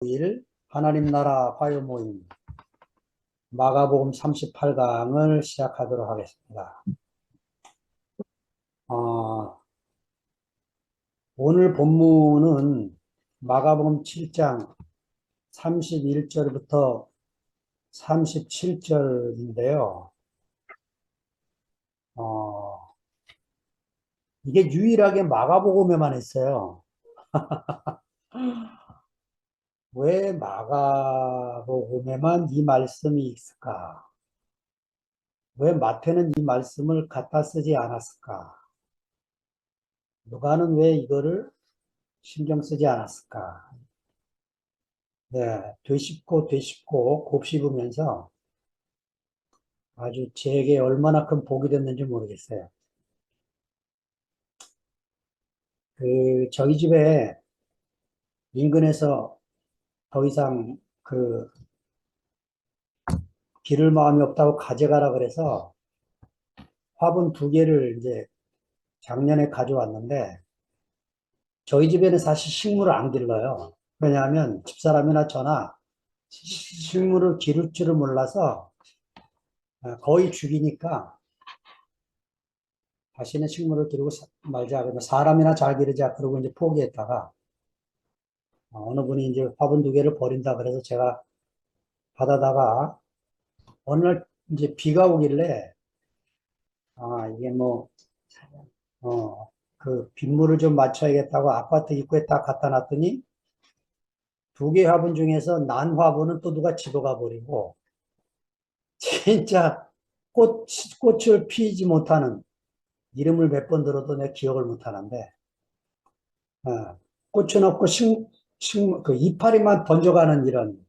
일 하나님 나라 화요 모임 마가복음 38강을 시작하도록 하겠습니다. 오늘 본문은 마가복음 7장 31절부터 37절인데요. 이게 유일하게 마가복음에만 있어요. 왜 마가복음에만 이 말씀이 있을까? 왜 마태는 이 말씀을 갖다 쓰지 않았을까? 누가는 왜 이거를 신경 쓰지 않았을까? 네, 되씹고 곱씹으면서 아주 제게 얼마나 큰 복이 됐는지 모르겠어요. 저희 집에 인근에서 더 이상 기를 마음이 없다고 가져가라 그래서 화분 2개를 이제 작년에 가져왔는데 저희 집에는 사실 식물을 안 길러요. 왜냐하면 집사람이나 저나 식물을 기를 줄을 몰라서 거의 죽이니까 다시는 식물을 기르고 말자. 그러면 사람이나 잘 기르자. 그러고 이제 포기했다가 어느 분이 이제 화분 2개를 버린다 그래서 제가 받아다가 어느 날 이제 비가 오길래 이게 뭐 빗물을 좀 맞춰야겠다고 아파트 입구에 딱 갖다 놨더니 2개 화분 중에서 난 화분은 또 누가 집어가 버리고 진짜 꽃을 피우지 못하는 이름을 몇 번 들어도 내 기억을 못 하는데 꽃은 없고 그 이파리만 번져가는 이런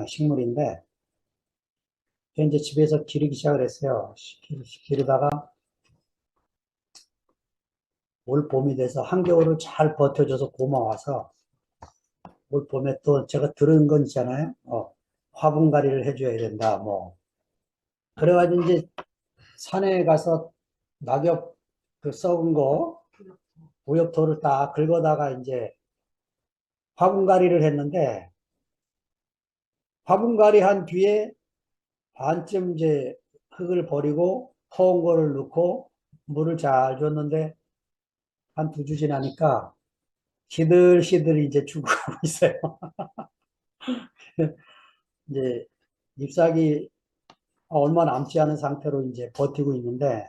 식물인데 이제 집에서 기르기 시작을 했어요. 기르다가 올 봄이 돼서 한겨울을 잘 버텨줘서 고마워서 올 봄에 또 제가 들은 건 있잖아요. 화분갈이를 해줘야 된다. 뭐 그래가지고 이제 산에 가서 낙엽 썩은 거 우엽토를 딱 긁어다가 이제 화분갈이를 했는데 화분갈이 한 뒤에 반쯤 이제 흙을 버리고 퍼온 거를 넣고 물을 잘 줬는데 한 2주 지나니까 시들시들 이제 죽어가고 있어요. 이제 잎사귀 얼마 남지 않은 상태로 이제 버티고 있는데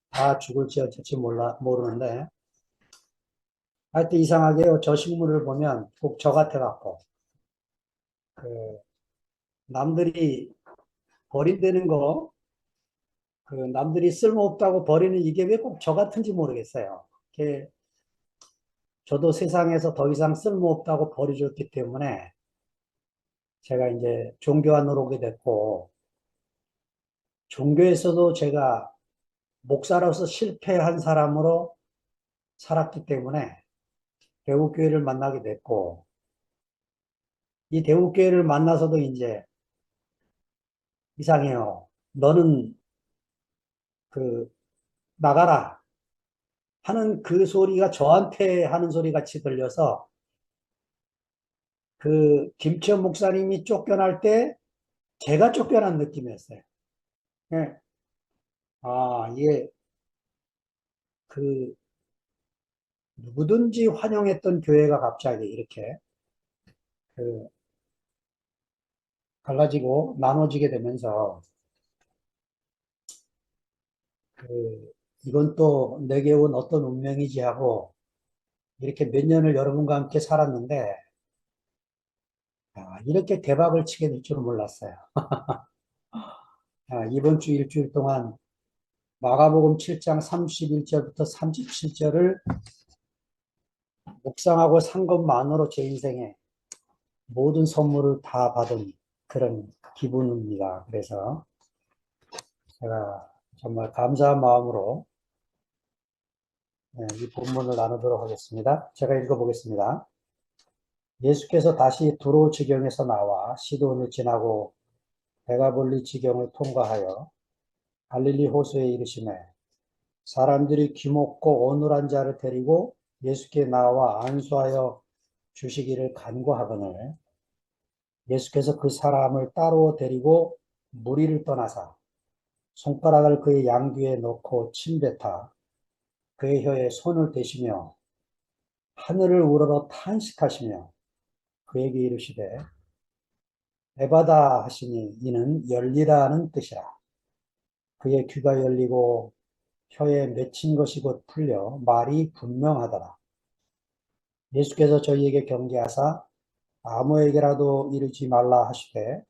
다 죽을지 어쩔지 모르는데 하여튼 이상하게 저 식물을 보면 꼭 저 같아갖고 그 남들이 버린다는 거 남들이 쓸모없다고 버리는 이게 왜 꼭 저 같은지 모르겠어요. 저도 세상에서 더 이상 쓸모없다고 버려줬기 때문에 제가 이제 종교 안으로 오게 됐고 종교에서도 제가 목사로서 실패한 사람으로 살았기 때문에 대우교회를 만나게 됐고, 이 대우교회를 만나서도 이제 이상해요. 너는 그 나가라 하는 그 소리가 저한테 하는 소리 같이 들려서 김치현 목사님이 쫓겨날 때 제가 쫓겨난 느낌이었어요. 예. 이게 그 누구든지 환영했던 교회가 갑자기 이렇게 그 갈라지고 나눠지게 되면서 이건 또 내게 온 어떤 운명이지 하고 이렇게 몇 년을 여러분과 함께 살았는데 이렇게 대박을 치게 될 줄은 몰랐어요. 이번 주 일주일 동안 마가복음 7장 31절부터 37절을 묵상하고 산 것만으로 제 인생에 모든 선물을 다 받은 그런 기분입니다. 그래서 제가 정말 감사한 마음으로 이 본문을 나누도록 하겠습니다. 제가 읽어보겠습니다. 예수께서 다시 두로 지경에서 나와 시돈을 지나고 데가볼리 지경을 통과하여 갈릴리 호수에 이르시매 사람들이 귀먹고 어눌한 자를 데리고 예수께 나와 안수하여 주시기를 간구하거늘 예수께서 그 사람을 따로 데리고 무리를 떠나사 손가락을 그의 양귀에 넣고 침뱉어 그의 혀에 손을 대시며 하늘을 우러러 탄식하시며 그에게 이르시되 에바다 하시니 이는 열리라는 뜻이라. 그의 귀가 열리고 혀에 맺힌 것이 곧 풀려 말이 분명하더라. 예수께서 저희에게 경계하사 아무에게라도 이르지 말라 하시되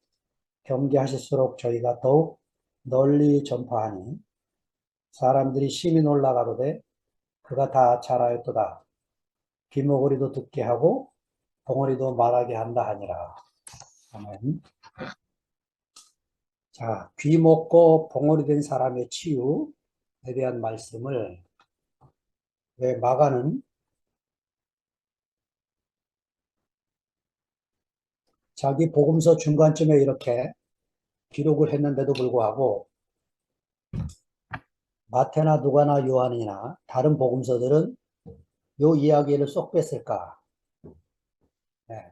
경계하실수록 저희가 더욱 널리 전파하니 사람들이 심히 놀라가로되 그가 다 잘하였도다. 귀머거리도 듣게 하고 벙어리도 말하게 한다 하니라. 아멘. 자, 귀 먹고 벙어리 된 사람의 치유에 대한 말씀을 왜 마가는 자기 복음서 중간쯤에 이렇게 기록을 했는데도 불구하고 마태나 누가나 요한이나 다른 복음서들은 요 이야기를 쏙 뺐을까? 네,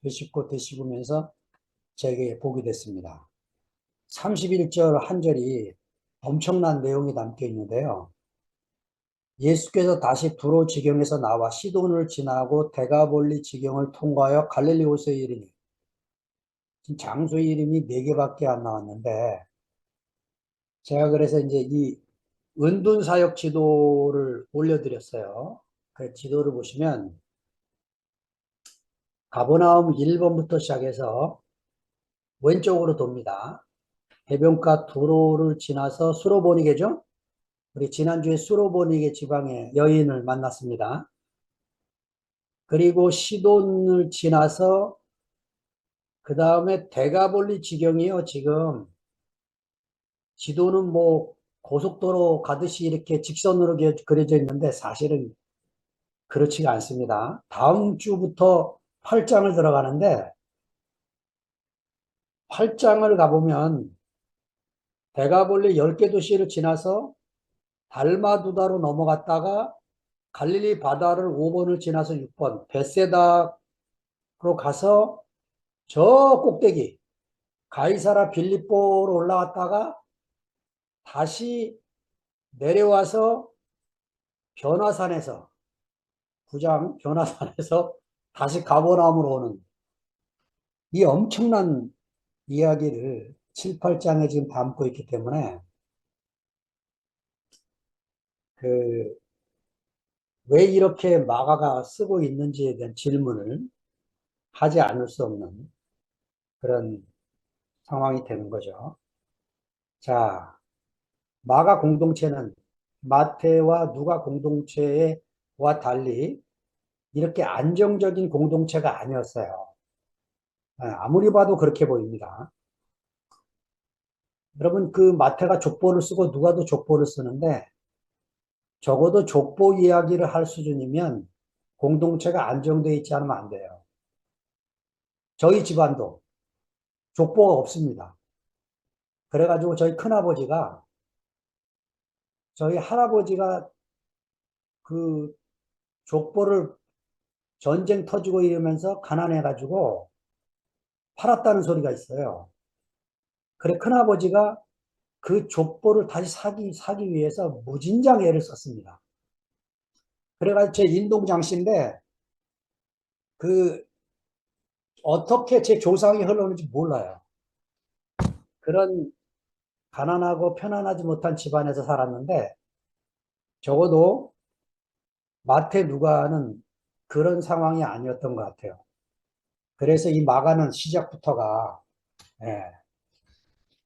되짚고 되씹으면서 제게 보게 됐습니다. 31절 한 절이 엄청난 내용이 담겨 있는데요. 예수께서 다시 두로 지경에서 나와 시돈을 지나고 데가볼리 지경을 통과하여 갈릴리 호수에 이르니 지금 장소의 이름이 4개밖에 안 나왔는데 제가 그래서 이제 이 은둔사역 지도를 올려드렸어요. 그 지도를 보시면 가버나움 1번부터 시작해서 왼쪽으로 돕니다. 해변가 도로를 지나서 수로보니게죠. 우리 지난주에 수로보니게 지방의 여인을 만났습니다. 그리고 시돈을 지나서 그 다음에 데가볼리 지경이요. 지금 지도는 뭐 고속도로 가듯이 이렇게 직선으로 그려져 있는데 사실은 그렇지가 않습니다. 다음 주부터 8장을 들어가는데 8장을 가보면 데가볼리 10개 도시를 지나서 달마두다로 넘어갔다가 갈릴리 바다를 5번을 지나서 6번 베세다로 가서 저 꼭대기 가이사라 빌립보로 올라갔다가 다시 내려와서 변화산에서 구장 변화산에서 다시 가버나움으로 오는 이 엄청난 이야기를 7, 8장에 지금 담고 있기 때문에 그 왜 이렇게 마가가 쓰고 있는지에 대한 질문을 하지 않을 수 없는 그런 상황이 되는 거죠. 자, 마가 공동체는 마태와 누가 공동체와 달리 이렇게 안정적인 공동체가 아니었어요. 아무리 봐도 그렇게 보입니다. 여러분, 그 마태가 족보를 쓰고 누가도 족보를 쓰는데 적어도 족보 이야기를 할 수준이면 공동체가 안정되어 있지 않으면 안 돼요. 저희 집안도 족보가 없습니다. 그래가지고 저희 큰아버지가 저희 할아버지가 그 족보를 전쟁 터지고 이러면서 가난해가지고 팔았다는 소리가 있어요. 그래 큰아버지가 그 족보를 다시 사기 위해서 무진장 애를 썼습니다. 그래가지고 제 인동장씨인데 그 어떻게 제 조상이 흘러오는지 몰라요. 그런 가난하고 편안하지 못한 집안에서 살았는데 적어도 마태 누가는 그런 상황이 아니었던 것 같아요. 그래서 이 마가는 시작부터가 예,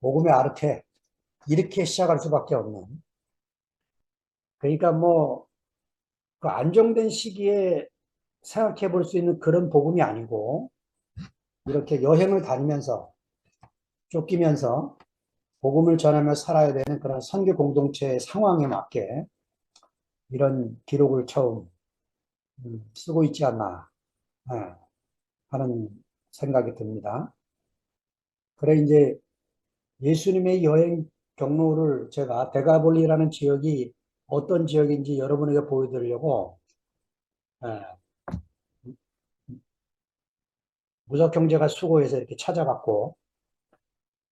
복음의 아르케 이렇게 시작할 수밖에 없는 그러니까 뭐 그 안정된 시기에 생각해 볼 수 있는 그런 복음이 아니고 이렇게 여행을 다니면서 쫓기면서 복음을 전하며 살아야 되는 그런 선교 공동체의 상황에 맞게 이런 기록을 처음 쓰고 있지 않나 예, 하는 생각이 듭니다. 그래 이제 예수님의 여행 경로를 제가 데가볼리라는 지역이 어떤 지역인지 여러분에게 보여드리려고 예, 무적 형제가 수고해서 이렇게 찾아갔고,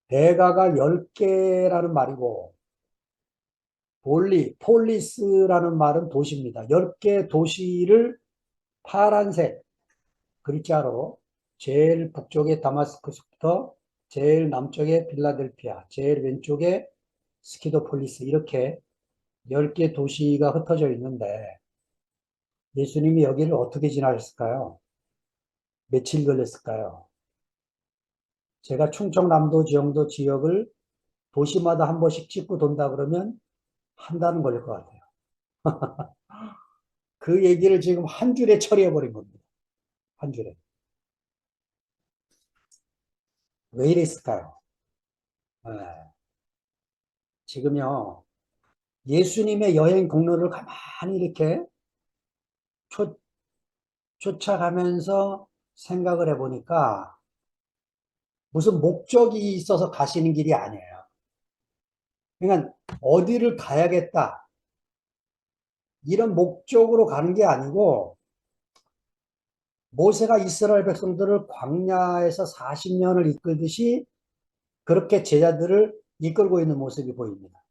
대가가 10개라는 말이고, 폴리스라는 말은 도시입니다. 10개 도시를 파란색 글자로 제일 북쪽에 다마스커스부터 제일 남쪽에 빌라델피아, 제일 왼쪽에 스키도폴리스 이렇게 10개 도시가 흩어져 있는데 예수님이 여기를 어떻게 지나셨을까요? 며칠 걸렸을까요? 제가 충청남도 지역도 지역을 도시마다 한 번씩 찍고 돈다 그러면 한 달은 걸릴 것 같아요. 그 얘기를 지금 한 줄에 처리해 버린 겁니다. 한 줄에. 왜 이랬을까요? 네. 지금요, 예수님의 여행 경로를 가만히 이렇게 쫓, 쫓아가면서 생각을 해보니까 무슨 목적이 있어서 가시는 길이 아니에요. 그러니까 어디를 가야겠다. 이런 목적으로 가는 게 아니고 모세가 이스라엘 백성들을 광야에서 40년을 이끌듯이 그렇게 제자들을 이끌고 있는 모습이 보입니다.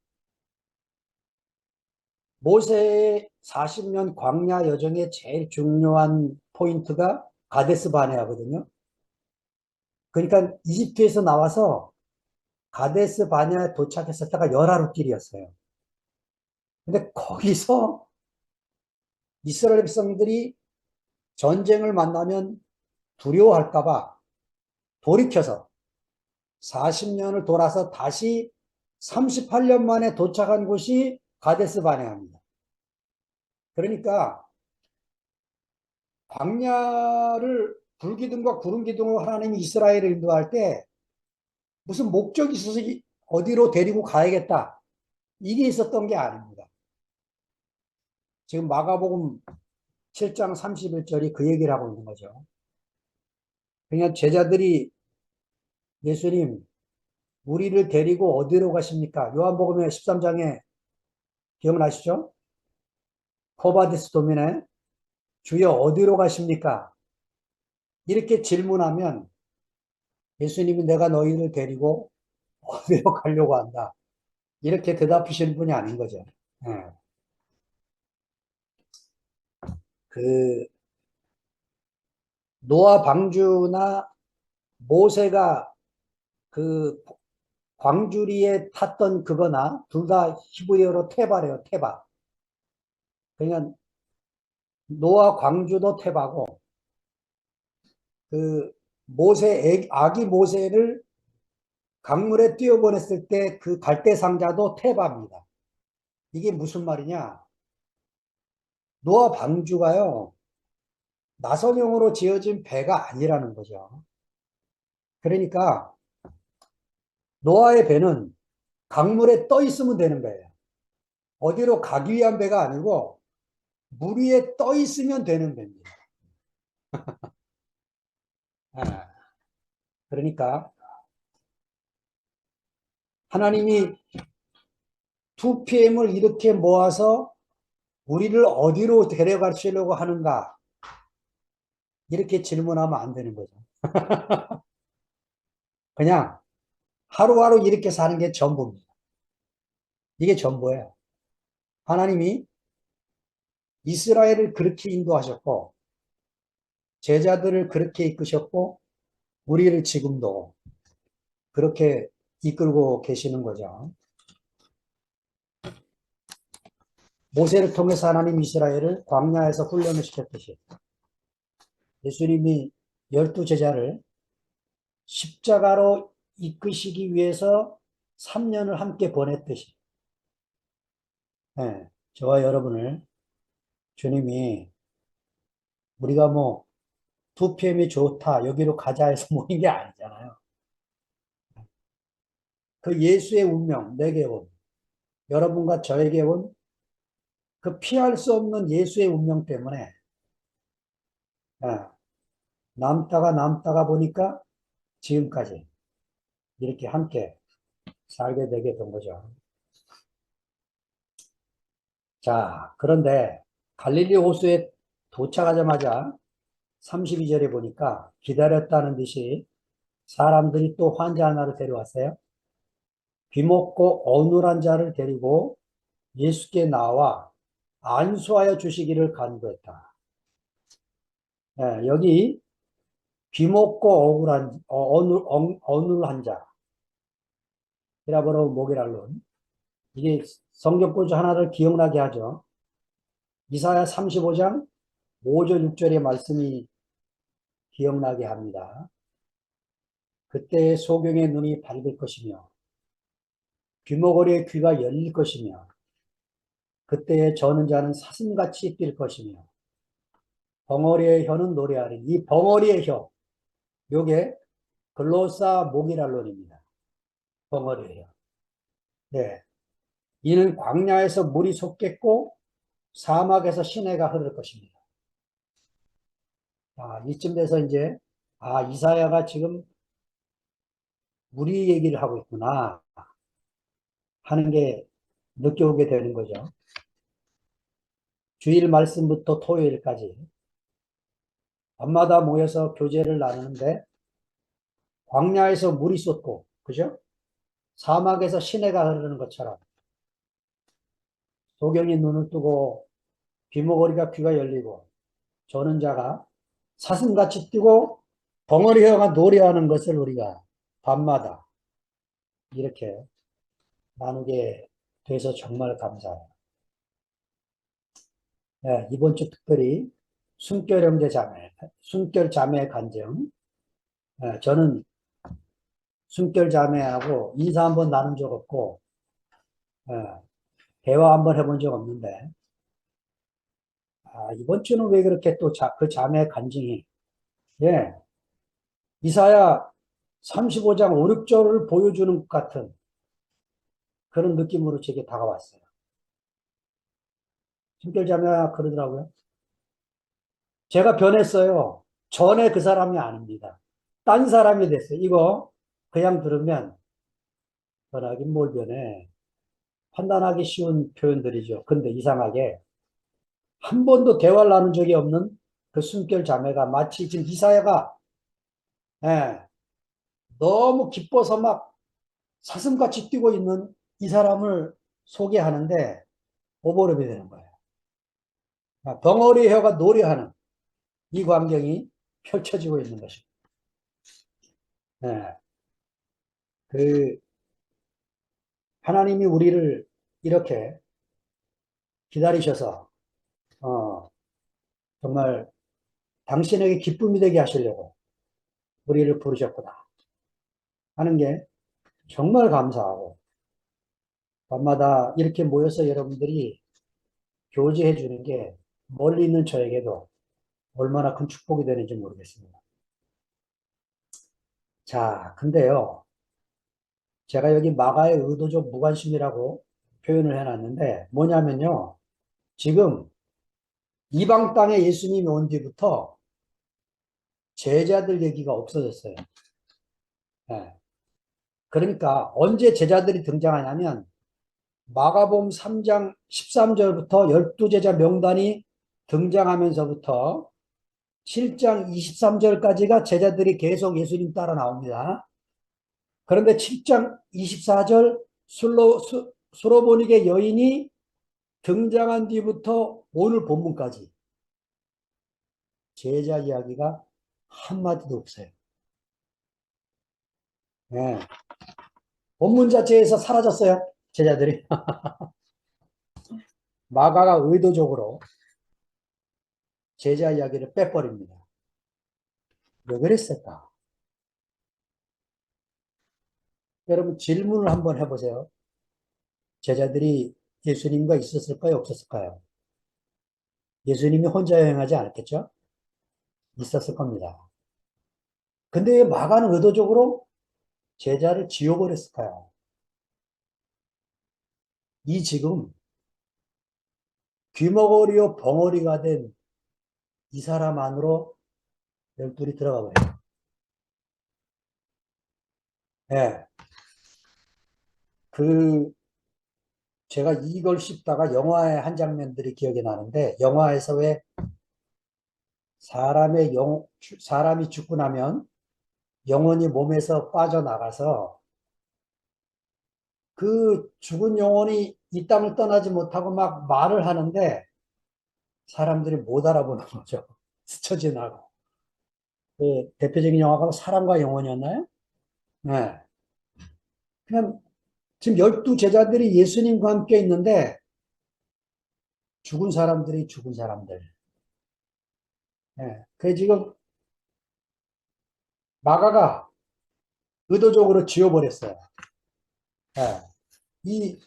모세의 40년 광야 여정의 제일 중요한 포인트가 가데스 바네아거든요. 그러니까 이집트에서 나와서 가데스 바네아에 도착했을 때가 열하루 길이었어요. 근데 거기서 이스라엘 백성들이 전쟁을 만나면 두려워할까봐 돌이켜서 40년을 돌아서 다시 38년 만에 도착한 곳이 가데스 바네아입니다. 그러니까 광야를 불기둥과 구름기둥으로 하나님이 이스라엘을 인도할 때 무슨 목적이 있어서 어디로 데리고 가야겠다. 이게 있었던 게 아닙니다. 지금 마가복음 7장 31절이 그 얘기를 하고 있는 거죠. 그냥 제자들이 예수님, 우리를 데리고 어디로 가십니까? 요한복음의 13장에 기억나시죠? 코바디스 도미네, 주여 어디로 가십니까? 이렇게 질문하면 예수님이 내가 너희를 데리고 어디로 가려고 한다. 이렇게 대답하시는 분이 아닌 거죠. 예. 그 노아 방주나 모세가 그 광주리에 탔던 그거나 둘 다 히브리어로 테바래요. 테바. 그러니까 노아 광주도 테바고 그 아기 모세를 강물에 뛰어보냈을 때 그 갈대 상자도 테바입니다. 이게 무슨 말이냐? 노아 방주가요. 나선형으로 지어진 배가 아니라는 거죠. 그러니까 노아의 배는 강물에 떠 있으면 되는 거예요. 어디로 가기 위한 배가 아니고 물 위에 떠 있으면 되는 배입니다. 아, 그러니까 하나님이 2PM을 이렇게 모아서 우리를 어디로 데려가시려고 하는가? 이렇게 질문하면 안 되는 거죠. 그냥 하루하루 이렇게 사는 게 전부입니다. 이게 전부예요. 하나님이 이스라엘을 그렇게 인도하셨고 제자들을 그렇게 이끄셨고 우리를 지금도 그렇게 이끌고 계시는 거죠. 모세를 통해서 하나님 이스라엘을 광야에서 훈련을 시켰듯이 예수님이 12제자를 십자가로 이끄시기 위해서 3년을 함께 보냈듯이 네, 저와 여러분을 주님이 우리가 뭐 2PM이 좋다 여기로 가자 해서 모인 게 아니잖아요. 그 예수의 운명 내게 온 여러분과 저에게 온 그 피할 수 없는 예수의 운명 때문에 네, 남다가 보니까 지금까지 이렇게 함께 살게 되게 된 거죠. 자, 그런데 갈릴리 호수에 도착하자마자 32절에 보니까 기다렸다는 듯이 사람들이 또 환자 하나를 데려왔어요. 귀먹고 어눌한 자를 데리고 예수께 나와 안수하여 주시기를 간구했다. 예, 여기 귀먹고 어눌한 자, 히라보로 모기랄론. 이게 성경 구조 하나를 기억나게 하죠. 이사야 35장 5절 6절의 말씀이 기억나게 합니다. 그때 소경의 눈이 밝을 것이며 귀머거리의 귀가 열릴 것이며 그때에 저는 자는 사슴같이 뛸 것이며 벙어리의 혀는 노래하리. 이 벙어리의 혀, 요게 글로사 모기랄론입니다. 벙어리의 혀. 네. 이는 광야에서 물이 솟겠고 사막에서 시내가 흐를 것입니다. 이쯤 돼서 이제 이사야가 지금 우리 얘기를 하고 있구나 하는 게 느껴오게 되는 거죠. 주일 말씀부터 토요일까지 밤마다 모여서 교제를 나누는데 광야에서 물이 쏟고, 그죠? 사막에서 시내가 흐르는 것처럼 소경이 눈을 뜨고 귀머거리가 귀가 열리고 조는 자가 사슴같이 뛰고 벙어리가 노래하는 것을 우리가 밤마다 이렇게 나누게 돼서 정말 감사해요. 네, 이번 주 특별히 숨결 형제 자매, 숨결 자매 간증. 네, 저는 숨결 자매하고 인사 한번 나눈 적 없고, 네, 대화 한번 해본 적 없는데, 이번 주는 왜 그렇게 또 그 자매 간증이, 예, 이사야 35장 5, 6절을 보여주는 것 같은 그런 느낌으로 제게 다가왔어요. 숨결 자매가 그러더라고요. 제가 변했어요. 전에 그 사람이 아닙니다. 딴 사람이 됐어요. 이거 그냥 들으면 변하긴 뭘 변해. 판단하기 쉬운 표현들이죠. 근데 이상하게 한 번도 대화를 나눈 적이 없는 그 숨결 자매가 마치 지금 이사야가 예, 너무 기뻐서 막 사슴같이 뛰고 있는 이 사람을 소개하는데 오버랩이 되는 거예요. 덩어리 혀가 노래하는 이 광경이 펼쳐지고 있는 것입니다. 예, 그 하나님이 우리를 이렇게 기다리셔서 정말 당신에게 기쁨이 되게 하시려고 우리를 부르셨구나 하는 게 정말 감사하고 밤마다 이렇게 모여서 여러분들이 교제해 주는 게 멀리 있는 저에게도 얼마나 큰 축복이 되는지 모르겠습니다. 자, 근데요, 제가 여기 마가의 의도적 무관심이라고 표현을 해놨는데 뭐냐면요, 지금 이방 땅에 예수님이 온 뒤부터 제자들 얘기가 없어졌어요. 네. 그러니까 언제 제자들이 등장하냐면 마가복음 3장 13절부터 12제자 명단이 등장하면서부터 7장 23절까지가 제자들이 계속 예수님 따라 나옵니다. 그런데 7장 24절 수로보니게 여인이 등장한 뒤부터 오늘 본문까지 제자 이야기가 한마디도 없어요. 네. 본문 자체에서 사라졌어요. 제자들이. 마가가 의도적으로 제자 이야기를 빼버립니다. 왜 그랬을까? 여러분 질문을 한번 해보세요. 제자들이 예수님과 있었을까요? 없었을까요? 예수님이 혼자 여행하지 않았겠죠? 있었을 겁니다. 근데 왜 마가는 의도적으로 제자를 지워버렸을까요? 이 지금 귀머거리요 벙어리가 된 이 사람 안으로 열둘이 들어가 버려요. 예. 그 제가 이걸 씹다가 영화의 한 장면들이 기억이 나는데 영화에서 왜 사람이 죽고 나면 영혼이 몸에서 빠져나가서 그 죽은 영혼이 이 땅을 떠나지 못하고 막 말을 하는데 사람들이 못 알아보는 거죠. 스쳐 지나고. 그 대표적인 영화가 사람과 영혼이었나요? 네. 그냥 지금 12제자들이 예수님과 함께 있는데 죽은 사람들이 죽은 사람들. 네. 그 지금 마가가 의도적으로 지워버렸어요. 네. 이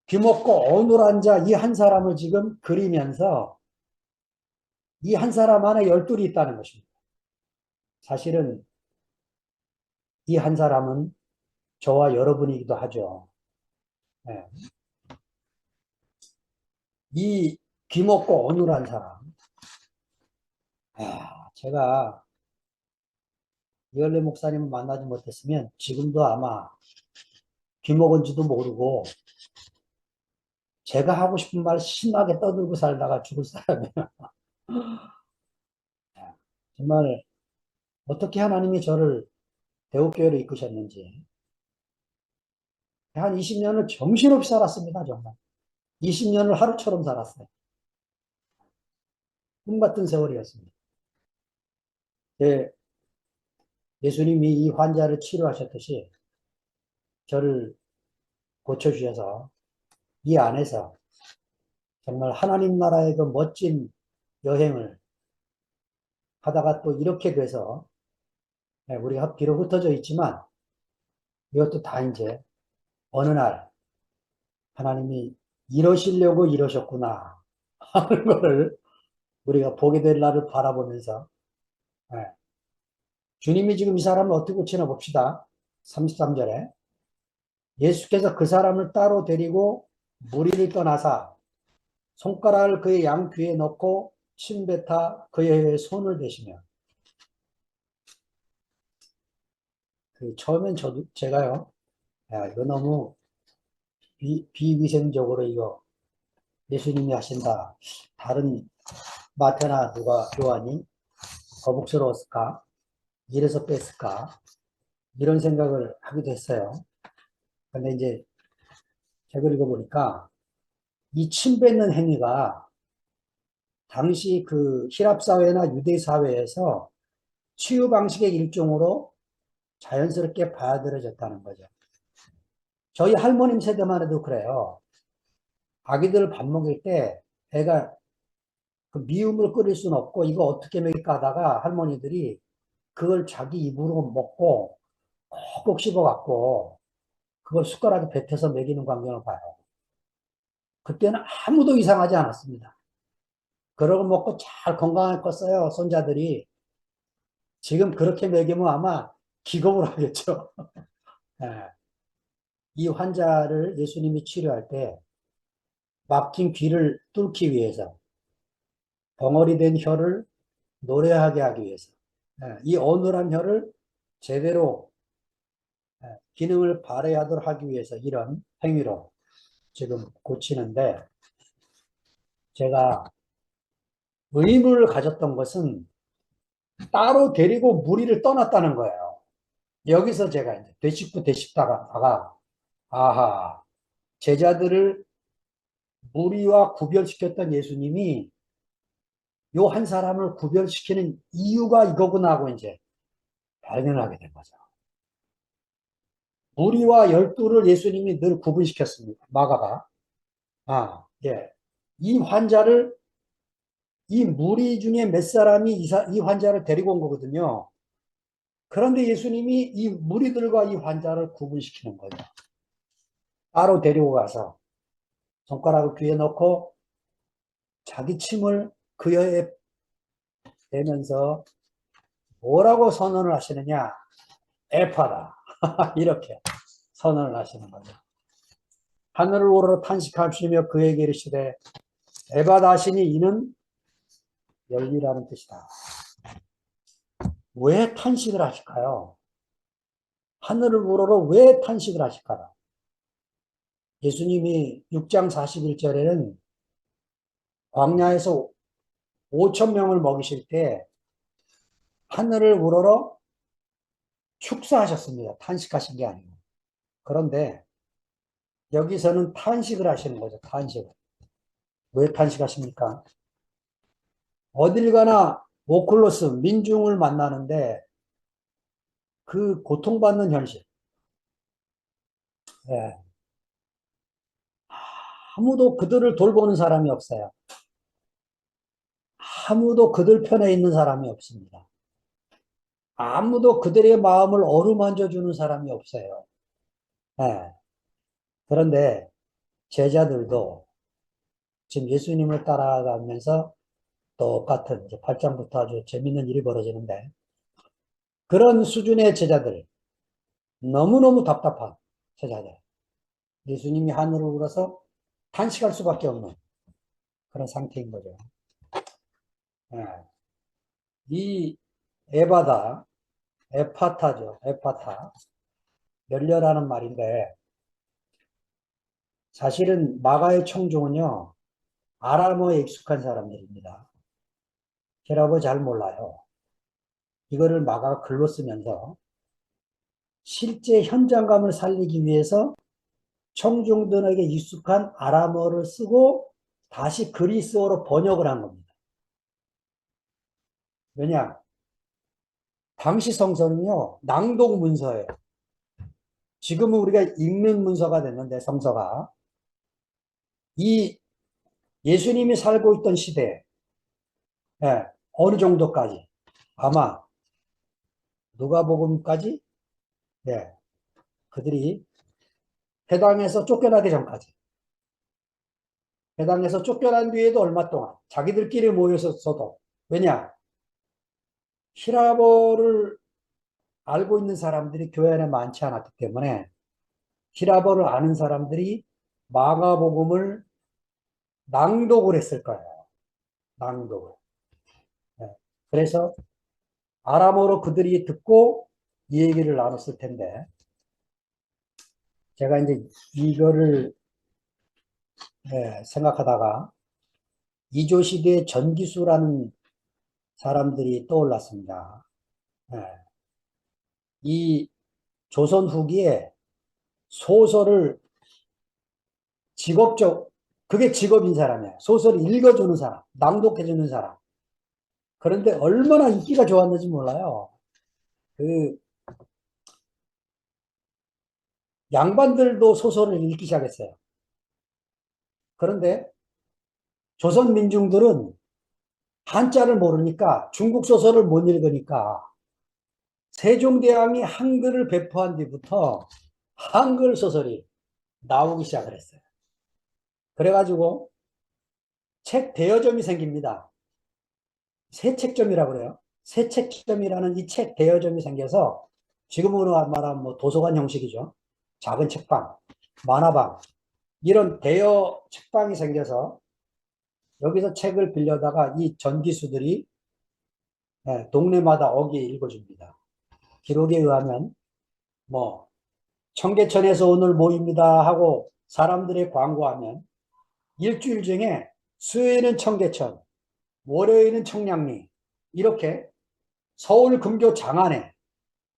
귀먹고 어눌한 자 이 한 사람을 지금 그리면서 이 한 사람 안에 열둘이 있다는 것입니다. 사실은 이 한 사람은 저와 여러분이기도 하죠. 네. 이 귀먹고 어눌한 사람. 제가 이열래 목사님을 만나지 못했으면 지금도 아마 귀먹은지도 모르고 제가 하고 싶은 말 심하게 떠들고 살다가 죽을 사람이에요. 정말 어떻게 하나님이 저를 대우교회로 이끄셨는지 한 20년을 정신없이 살았습니다. 정말 20년을 하루처럼 살았어요. 꿈 같은 세월이었습니다. 네, 예수님이 이 환자를 치료하셨듯이 저를 고쳐주셔서 이 안에서 정말 하나님 나라의 그 멋진 여행을 하다가 또 이렇게 돼서 우리가 비록 흩어져 있지만 이것도 다 이제 어느 날 하나님이 이러시려고 이러셨구나 하는 거를 우리가 보게 될 날을 바라보면서 주님이 지금 이 사람을 어떻게 고치나 봅시다. 33절에 예수께서 그 사람을 따로 데리고 무리를 떠나사 손가락을 그의 양 귀에 넣고 침뱉어 그의 손을 대시며 처음엔 제가요 이거 너무 비위생적으로 이거 예수님이 하신다. 다른 마태나 누가 요한이 거북스러웠을까? 이래서 뺐을까? 이런 생각을 하기도 했어요. 근데 이제 책을 읽어보니까 이 침 뱉는 행위가 당시 그 히랍 사회나 유대 사회에서 치유 방식의 일종으로 자연스럽게 받아들여졌다는 거죠. 저희 할머님 세대만 해도 그래요. 아기들 밥 먹일 때 애가 그 미음을 끓일 수는 없고 이거 어떻게 먹일까 하다가 할머니들이 그걸 자기 입으로 먹고 꼭꼭 씹어갖고 그걸 숟가락에 뱉어서 먹이는 광경을 봐요. 그때는 아무도 이상하지 않았습니다. 그러고 먹고 잘 건강하게 컸어요, 손자들이. 지금 그렇게 먹이면 아마 기겁을 하겠죠. 예. 이 환자를 예수님이 치료할 때 막힌 귀를 뚫기 위해서 벙어리 된 혀를 노래하게 하기 위해서 이 어눌한 혀를 제대로 기능을 발휘하도록 하기 위해서 이런 행위로 지금 고치는데 제가 의문을 가졌던 것은 따로 데리고 무리를 떠났다는 거예요. 여기서 제가 이제 되짚고 되짚다가 아하 제자들을 무리와 구별시켰던 예수님이 요 한 사람을 구별시키는 이유가 이거구나 하고 이제 발견하게 된 거죠. 무리와 열두를 예수님이 늘 구분시켰습니다. 마가가. 예. 이 환자를, 이 무리 중에 몇 사람이 이 환자를 데리고 온 거거든요. 그런데 예수님이 이 무리들과 이 환자를 구분시키는 거죠. 따로 데리고 가서 손가락을 귀에 넣고 자기 침을 그 혀에 대면서 뭐라고 선언을 하시느냐? 에파다. 이렇게 선언을 하시는 거죠. 하늘을 우러러 탄식하시며 그에게 이르시되 에바다 하시니 이는 열리라는 뜻이다. 왜 탄식을 하실까요? 하늘을 우러러 왜 탄식을 하실까요? 예수님이 6장 41절에는 광야에서 5천 명을 먹이실 때 하늘을 우러러 축사하셨습니다. 탄식하신 게 아니고. 그런데 여기서는 탄식을 하시는 거죠. 탄식을. 왜 탄식하십니까? 어딜 가나 오클로스, 민중을 만나는데 그 고통받는 현실. 예. 아무도 그들을 돌보는 사람이 없어요. 아무도 그들 편에 있는 사람이 없습니다. 아무도 그들의 마음을 어루만져 주는 사람이 없어요. 예. 그런데 제자들도 지금 예수님을 따라가면서 똑같은 이제 8장부터 아주 재밌는 일이 벌어지는데 그런 수준의 제자들, 너무너무 답답한 제자들. 예수님이 하늘을 울어서 탄식할 수밖에 없는 그런 상태인 거죠. 예. 이 에바다, 에파타죠. 에파타. 열려라는 말인데 사실은 마가의 청중은요. 아람어에 익숙한 사람들입니다. 히라보 잘 몰라요. 이거를 마가가 글로 쓰면서 실제 현장감을 살리기 위해서 청중들에게 익숙한 아람어를 쓰고 다시 그리스어로 번역을 한 겁니다. 왜냐? 당시 성서는요, 낭독 문서예요. 지금은 우리가 읽는 문서가 됐는데, 성서가. 이 예수님이 살고 있던 시대에, 예, 어느 정도까지? 아마, 누가복음까지? 예, 그들이 회당에서 쫓겨나기 전까지. 회당에서 쫓겨난 뒤에도 얼마 동안 자기들끼리 모여서도, 왜냐? 히라보를 알고 있는 사람들이 교회 안에 많지 않았기 때문에 히라보를 아는 사람들이 마가복음을 낭독을 했을 거예요. 낭독을. 네. 그래서 아람어로 그들이 듣고 이 얘기를 나눴을 텐데 제가 이제 이거를 생각하다가 이조시대의 전기수라는 사람들이 떠올랐습니다. 네. 이 조선 후기에 소설을 직업적, 그게 직업인 사람이에요. 소설을 읽어주는 사람, 낭독해주는 사람. 그런데 얼마나 인기가 좋았는지 몰라요. 그 양반들도 소설을 읽기 시작했어요. 그런데 조선 민중들은 한자를 모르니까 중국 소설을 못 읽으니까 세종대왕이 한글을 배포한 뒤부터 한글 소설이 나오기 시작을 했어요. 그래가지고 책 대여점이 생깁니다. 새책점이라고 그래요. 새책점이라는 이 책 대여점이 생겨서 지금으로 말하면 뭐 도서관 형식이죠. 작은 책방, 만화방 이런 대여 책방이 생겨서 여기서 책을 빌려다가 이 전기수들이 동네마다 어기에 읽어줍니다. 기록에 의하면 뭐 청계천에서 오늘 모입니다 하고 사람들이 광고하면 일주일 중에 수요일은 청계천, 월요일은 청량리 이렇게 서울 근교 장안에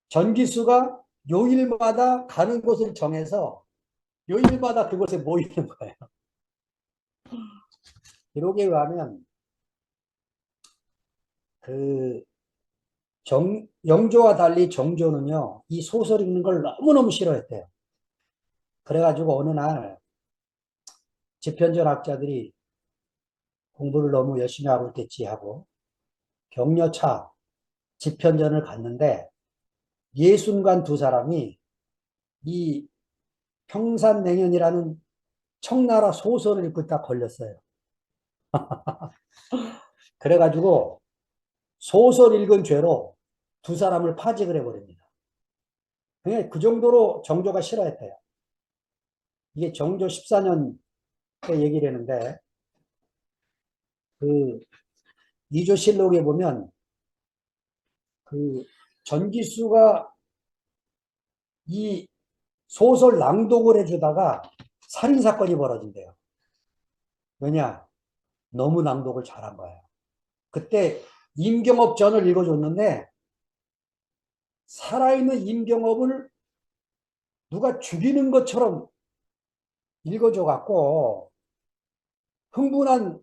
전기수가 요일마다 가는 곳을 정해서 요일마다 그곳에 모이는 거예요. 기록에 의하면 그 영조와 달리 정조는요, 이 소설 읽는 걸 너무너무 싫어했대요. 그래가지고 어느 날 집현전 학자들이 공부를 너무 열심히 하고 있겠지 하고 격려차 집현전을 갔는데 예순관 두 사람이 이 평산냉연이라는 청나라 소설을 읽고 딱 걸렸어요. 그래가지고 소설 읽은 죄로 두 사람을 파직을 해버립니다. 그 정도로 정조가 싫어했대요. 이게 정조 14년 때 얘기를 했는데 그 이조실록에 보면 그 전기수가 이 소설 낭독을 해주다가 살인사건이 벌어진대요. 왜냐? 너무 낭독을 잘한 거예요. 그때 임경업 전을 읽어줬는데 살아있는 임경업을 누가 죽이는 것처럼 읽어줘 갖고 흥분한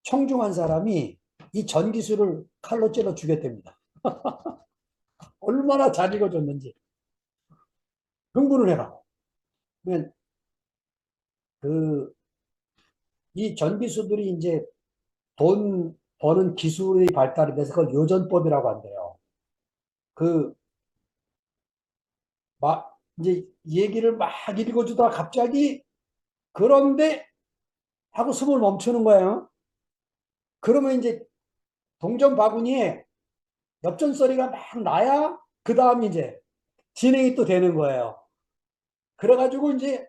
청중한 사람이 이 전기수를 칼로 찔러 죽였답니다. 얼마나 잘 읽어줬는지 흥분을 해가고. 그, 이 전기수들이 이제 돈 버는 기술이 발달이 돼서 그걸 요전법이라고 한대요. 그, 이제 얘기를 막 읽어주다가 갑자기 그런데 하고 숨을 멈추는 거예요. 그러면 이제 동전 바구니에 엽전 소리가 막 나야 그 다음 이제 진행이 또 되는 거예요. 그래가지고 이제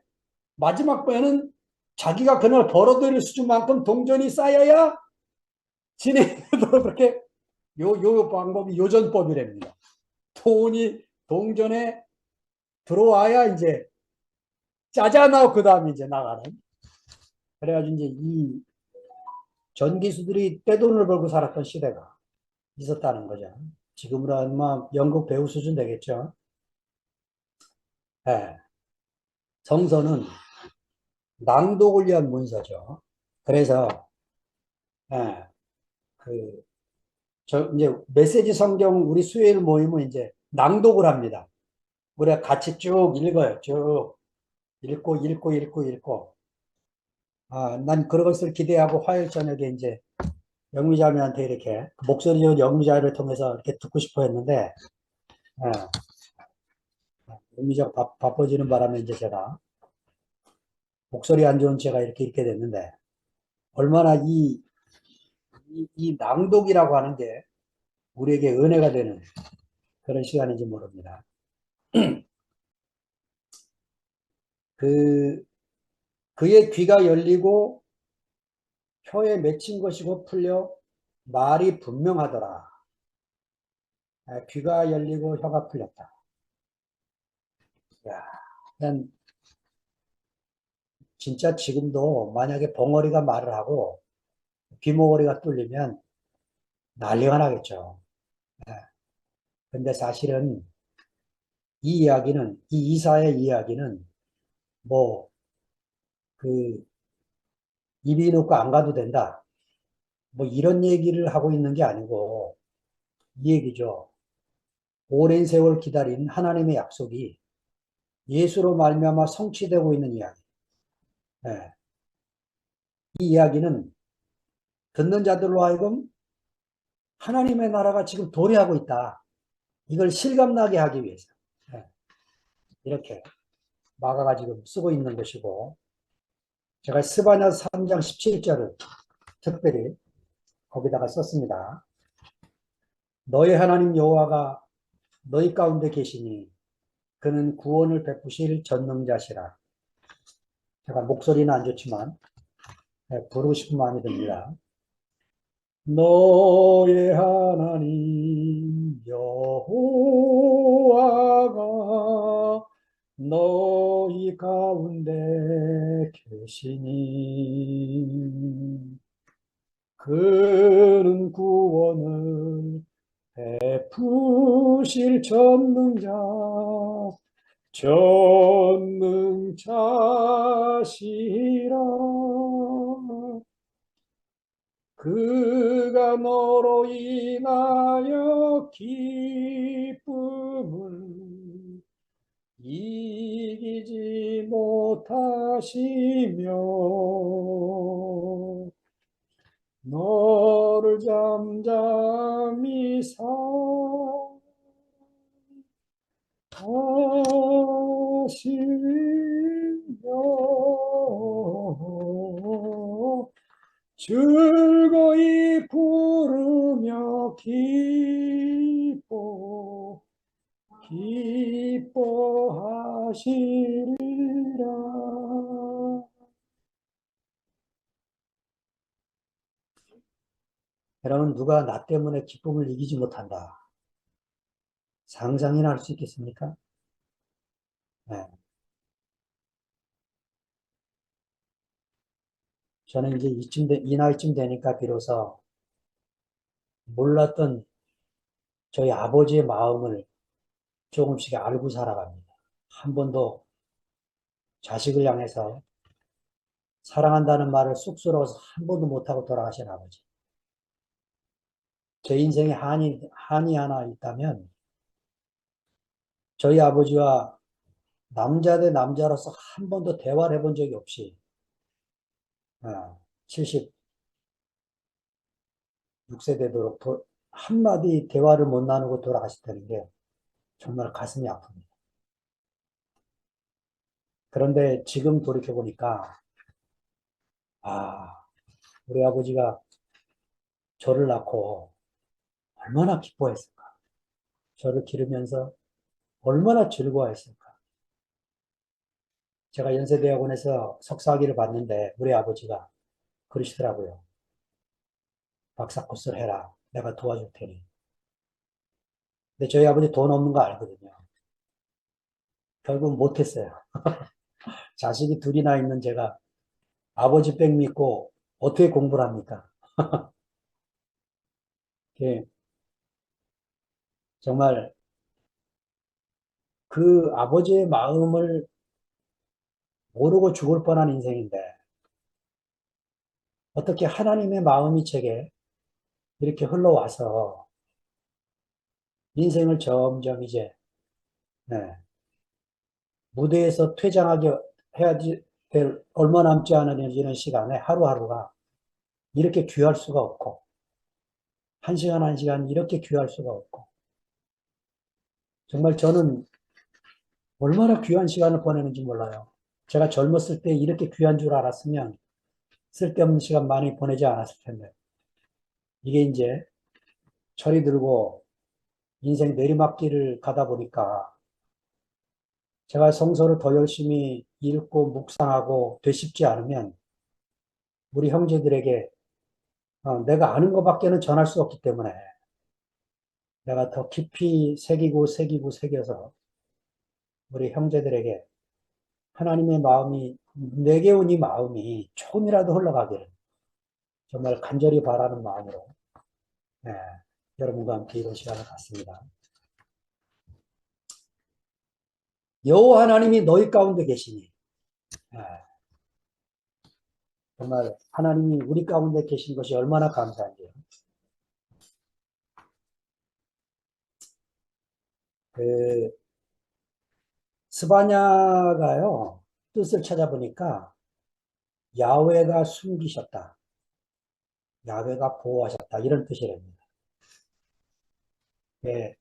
마지막 번에는 자기가 그날 벌어들일 수준만큼 동전이 쌓여야 진행되도록 그렇게 요 방법이 요전법이랍니다. 동전에 들어와야 이제 짜잔하고 그 다음에 이제 나가는. 그래가지고 이제 이 전기수들이 떼돈을 벌고 살았던 시대가 있었다는 거죠. 지금으로 아마 연극 배우 수준 되겠죠. 네. 성서는 낭독을 위한 문서죠. 그래서 예, 그, 이제 메시지 성경 우리 수요일 모임은 이제 낭독을 합니다. 우리가 같이 쭉 읽어요. 쭉 읽고. 아, 난 그런 것을 기대하고 화요일 저녁에 이제 영미자매한테 이렇게 목소리 좋은 영미자를 통해서 이렇게 듣고 싶어 했는데, 예, 영미자가 바빠지는 바람에 이제 제가 목소리 안 좋은 제가 이렇게 읽게 됐는데, 얼마나 이 낭독이라고 하는 게 우리에게 은혜가 되는 그런 시간인지 모릅니다. 그, 그의 귀가 열리고 혀에 맺힌 것이고 풀려 말이 분명하더라. 귀가 열리고 혀가 풀렸다. 야, 난 진짜 지금도 만약에 벙어리가 말을 하고 귀머거리가 뚫리면 난리가 나겠죠. 근데 사실은 이 이사의 이야기는 뭐, 그, 입이 놓고 안 가도 된다. 뭐 이런 얘기를 하고 있는 게 아니고 이 얘기죠. 오랜 세월 기다린 하나님의 약속이 예수로 말미암아 성취되고 있는 이야기. 예. 이 이야기는 듣는 자들로 하여금 하나님의 나라가 지금 도래하고 있다. 이걸 실감나게 하기 위해서. 예. 이렇게 마가가 지금 쓰고 있는 것이고, 제가 스바냐 3장 17절을 특별히 거기다가 썼습니다. 너희 하나님 여호와가 너희 가운데 계시니 그는 구원을 베푸실 전능자시라. 제가 목소리는 안 좋지만 부르고 싶은 마음이 듭니다. 너의 하나님 여호와가 너희 가운데 계시니 그는 구원을 베푸실 전능자시라. 그가 너로 인하여 기쁨을 이기지 못하시며 너를 잠잠히 사시며 즐거이 부르며 기뻐하시리라. 여러분, 누가 나 때문에 기쁨을 이기지 못한다. 상상이나 할 수 있겠습니까? 네. 저는 이제 이 나이쯤 되니까 비로소 몰랐던 저희 아버지의 마음을 조금씩 알고 살아갑니다. 한 번도 자식을 향해서 사랑한다는 말을 쑥스러워서 한 번도 못하고 돌아가신 아버지. 제 인생에 한이 하나 있다면 저희 아버지와 남자 대 남자로서 한 번도 대화를 해본 적이 없이 76세 되도록 한마디 대화를 못 나누고 돌아가셨다는 게 정말 가슴이 아픕니다. 그런데 지금 돌이켜보니까 아, 우리 아버지가 저를 낳고 얼마나 기뻐했을까. 저를 기르면서 얼마나 즐거워했을까. 제가 연세대학원에서 석사학위를 받는데 우리 아버지가 그러시더라고요. 박사 코스를 해라. 내가 도와줄 테니. 근데 저희 아버지 돈 없는 거 알거든요. 결국 못했어요. 자식이 둘이나 있는 제가 아버지 백 믿고 어떻게 공부를 합니까? 예, 정말 그 아버지의 마음을 모르고 죽을 뻔한 인생인데 어떻게 하나님의 마음이 제게 이렇게 흘러와서 인생을 점점 이제 네, 무대에서 퇴장하게 해야지 될 얼마 남지 않은 이런 시간에 하루하루가 이렇게 귀할 수가 없고 한 시간 한 시간 이렇게 귀할 수가 없고 정말 저는 얼마나 귀한 시간을 보내는지 몰라요. 제가 젊었을 때 이렇게 귀한 줄 알았으면 쓸데없는 시간 많이 보내지 않았을 텐데 이게 이제 철이 들고 인생 내리막길을 가다 보니까 제가 성서를 더 열심히 읽고 묵상하고 되씹지 않으면 우리 형제들에게 내가 아는 것밖에는 전할 수 없기 때문에 내가 더 깊이 새기고 새겨서 우리 형제들에게 하나님의 마음이 내게 온 이 마음이 조금이라도 흘러가기를 정말 간절히 바라는 마음으로 네, 여러분과 함께 이런 시간을 갖습니다. 여호와 하나님이 너희 가운데 계시니 네, 정말 하나님이 우리 가운데 계신 것이 얼마나 감사한지요. 그 스바냐가요 뜻을 찾아보니까 야훼가 숨기셨다, 야훼가 보호하셨다 이런 뜻이랍니다. 예,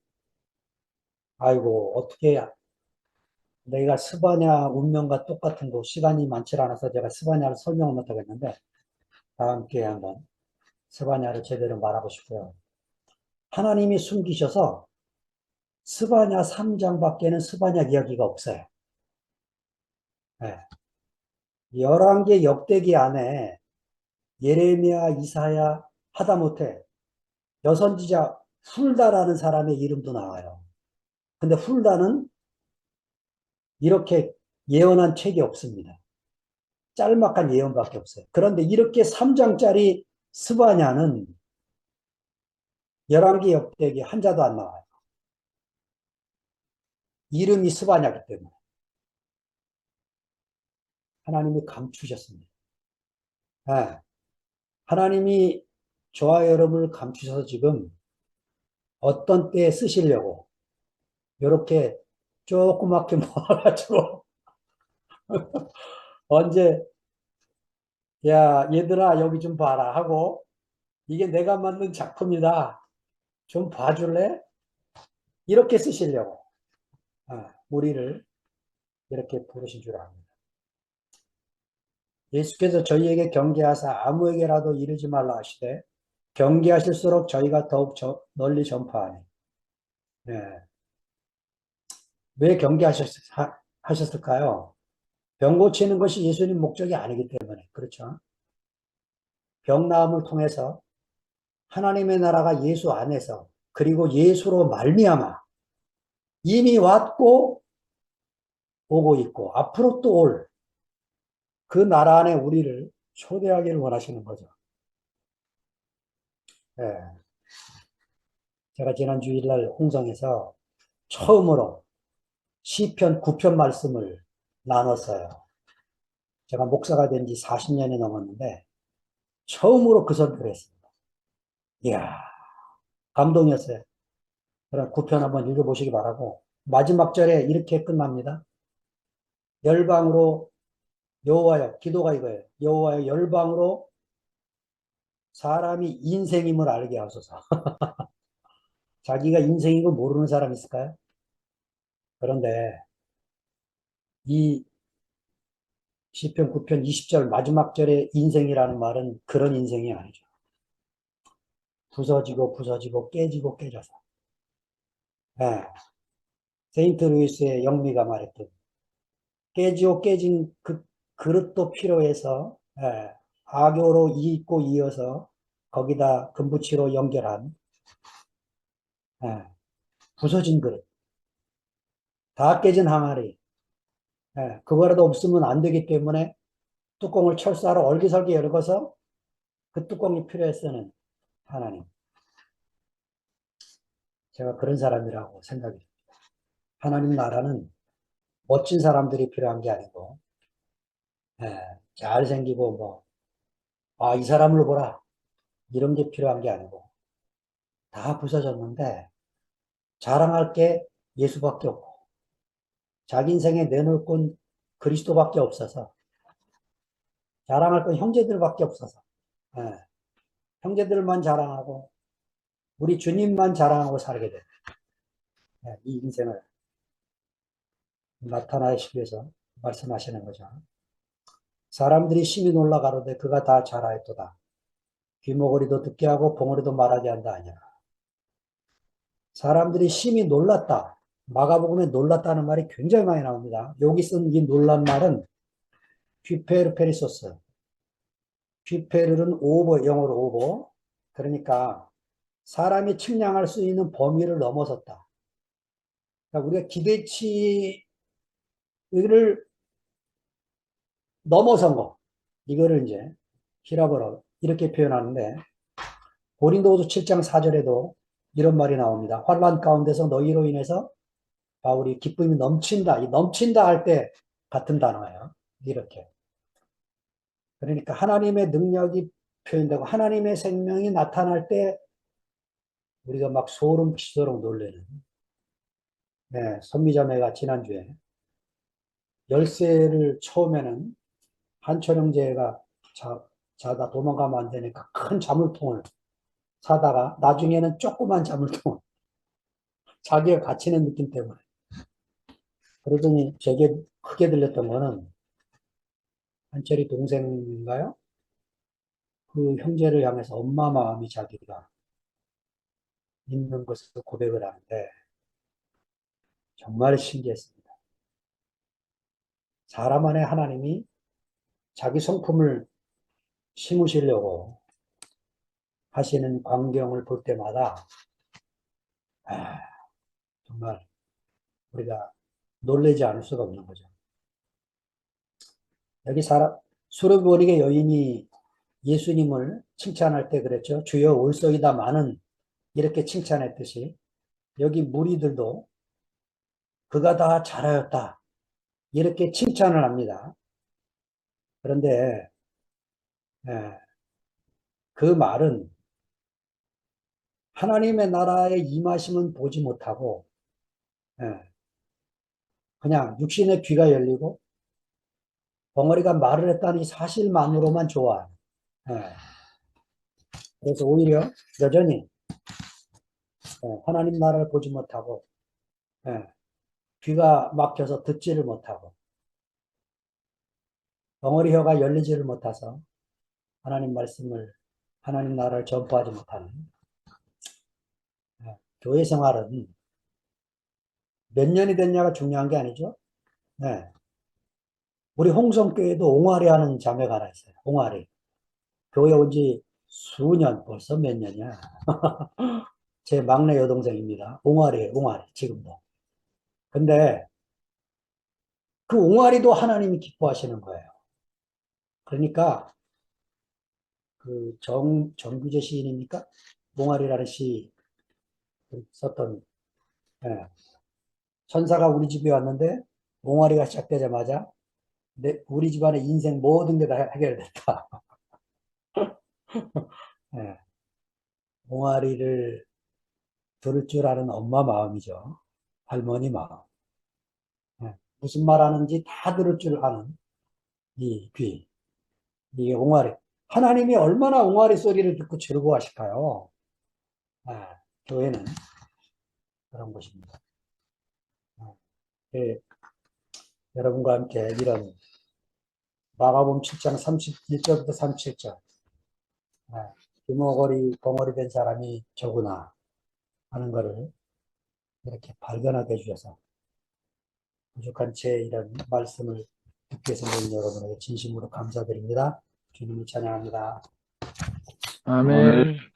아이고 어떻게 내가 스바냐 운명과 똑같은 거 시간이 많지 않아서 제가 스바냐를 설명을 못 하겠는데 다음 기회에 한번 스바냐를 제대로 말하고 싶고요. 하나님이 숨기셔서 스바냐 3장밖에는 스바냐 이야기가 없어요. 네. 11개 역대기 안에 예레미야, 이사야, 하다못해 여선지자 훌다라는 사람의 이름도 나와요. 근데 훌다는 이렇게 예언한 책이 없습니다. 짤막한 예언밖에 없어요. 그런데 이렇게 3장짜리 스바냐는 11개 역대기 한자도 안 나와요. 이름이 스바냐기 때문에. 하나님이 감추셨습니다. 네. 하나님이 저와 여러분을 감추셔서 지금 어떤 때에 쓰시려고 이렇게 조그맣게 모아가지고 언제 야 얘들아 여기 좀 봐라 하고 이게 내가 만든 작품이다 좀 봐줄래? 이렇게 쓰시려고 우리를 이렇게 부르신 줄 압니다. 예수께서 저희에게 경계하사 아무에게라도 이르지 말라 하시되 경계하실수록 저희가 더욱 널리 전파하니 네. 왜 경계하셨을까요? 병 고치는 것이 예수님 목적이 아니기 때문에 그렇죠. 병 나음을 통해서 하나님의 나라가 예수 안에서 그리고 예수로 말미암아 이미 왔고 오고 있고 앞으로 또 올 그 나라 안에 우리를 초대하기를 원하시는 거죠. 예. 제가 지난 주일날 홍성에서 처음으로 시편 9편 말씀을 나눴어요. 제가 목사가 된 지 40년이 넘었는데 처음으로 그 설교를 했습니다. 이야, 감동이었어요. 그럼 9편 한번 읽어보시기 바라고, 마지막 절에 이렇게 끝납니다. 열방으로 여호와여, 기도가 이거예요. 여호와여, 열방으로 사람이 인생임을 알게 하소서. 자기가 인생인 걸 모르는 사람 있을까요? 그런데 이 시편 9편 20절 마지막 절에 인생이라는 말은 그런 인생이 아니죠. 부서지고 부서지고 깨지고 깨져서. 예, 세인트 루이스의 영미가 말했던 깨지고 깨진 그 그릇도 필요해서, 예, 악교로 잇고 이어서 거기다 금붙이로 연결한, 예, 부서진 그릇, 다 깨진 항아리, 예, 그거라도 없으면 안 되기 때문에 뚜껑을 철사로 얼기설기 열어서 그 뚜껑이 필요했으는 하나님. 제가 그런 사람이라고 생각이 듭니다. 하나님 나라는 멋진 사람들이 필요한 게 아니고, 예, 잘생기고 뭐, 아, 이 사람을 보라, 이런 게 필요한 게 아니고, 다 부서졌는데 자랑할 게 예수밖에 없고 자기 인생에 내놓을 건 그리스도밖에 없어서 자랑할 건 형제들밖에 없어서, 예, 형제들만 자랑하고 우리 주님만 자랑하고 살게 돼. 예, 이 인생을 나타나시기 위해서 말씀하시는 거죠. 사람들이 심히 놀라 가로되 그가 다 잘하였도다. 귀머거리도 듣게 하고 봉어리도 말하게 한다 아니야. 사람들이 심히 놀랐다. 마가복음에 놀랐다는 말이 굉장히 많이 나옵니다. 여기 쓴 이 놀란 말은 퀴페르페리소스. 퀴페르는 오버, 영어로 오버. 그러니까 사람이 측량할 수 있는 범위를 넘어섰다. 그러니까 우리가 기대치를 넘어선 거. 이거를 이제 히라버로 이렇게 표현하는데 고린도후서 7장 4절에도 이런 말이 나옵니다. 환난 가운데서 너희로 인해서 바울이 기쁨이 넘친다. 이 넘친다 할 때 같은 단어예요. 이렇게. 그러니까 하나님의 능력이 표현되고 하나님의 생명이 나타날 때 우리가 막 소름 끼치도록 놀라는. 네, 선미자매가 지난주에 열쇠를 처음에는 한철 형제가 자다 도망가면 안 되니까 큰 자물통을 사다가 나중에는 조그만 자물통을 자기가 갇히는 느낌 때문에 그러더니 되게 크게 들렸던 거는 한철이 동생인가요? 그 형제를 향해서 엄마 마음이 자기가 있는 것을 고백을 하는데 정말 신기했습니다. 사람 안에 하나님이 자기 성품을 심으시려고 하시는 광경을 볼 때마다 아, 정말 우리가 놀라지 않을 수가 없는 거죠. 여기 수르버릭의 여인이 예수님을 칭찬할 때 그랬죠. 주여 올소이다마는 이렇게 칭찬했듯이 여기 무리들도 그가 다 잘하였다 이렇게 칭찬을 합니다. 그런데 예, 그 말은 하나님의 나라의 임하심은 보지 못하고, 예, 그냥 육신의 귀가 열리고 벙어리가 말을 했다는 이 사실만으로만 좋아. 예, 그래서 오히려 여전히 하나님 나라를 보지 못하고, 예, 귀가 막혀서 듣지를 못하고 벙어리 혀가 열리지를 못해서 하나님 말씀을 하나님 나라를 전파하지 못하는, 교회 생활은 몇 년이 됐냐가 중요한 게 아니죠. 네. 우리 홍성교회도 옹알이 하는 자매가 하나 있어요. 옹알이. 교회 온 지 수년, 벌써 몇 년이야. 제 막내 여동생입니다. 옹알이에요, 옹알이. 지금도. 근데 그 옹알이도 하나님이 기뻐하시는 거예요. 그러니까 그 정규재 시인입니까? 옹알이라는 시, 썼던, 예. 천사가 우리 집에 왔는데 옹알이가 시작되자마자 우리 집안의 인생 모든 게 다 해결됐다. 예. 옹알이를 들을 줄 아는 엄마 마음이죠. 할머니 마음. 예. 무슨 말 하는지 다 들을 줄 아는 이 귀. 이게 옹알이. 하나님이 얼마나 옹알이 소리를 듣고 즐거워하실까요? 예. 교회는 그런 곳입니다. 예. 여러분과 함께 이런 마가복음 7장 31절부터 37절. 규모거리, 벙어리 된 사람이 적으나 하는 것을 이렇게 발견하게 해주셔서 부족한 제 이런 말씀을 듣기 위해서 모인 여러분에게 진심으로 감사드립니다. 주님을 찬양합니다. 아멘.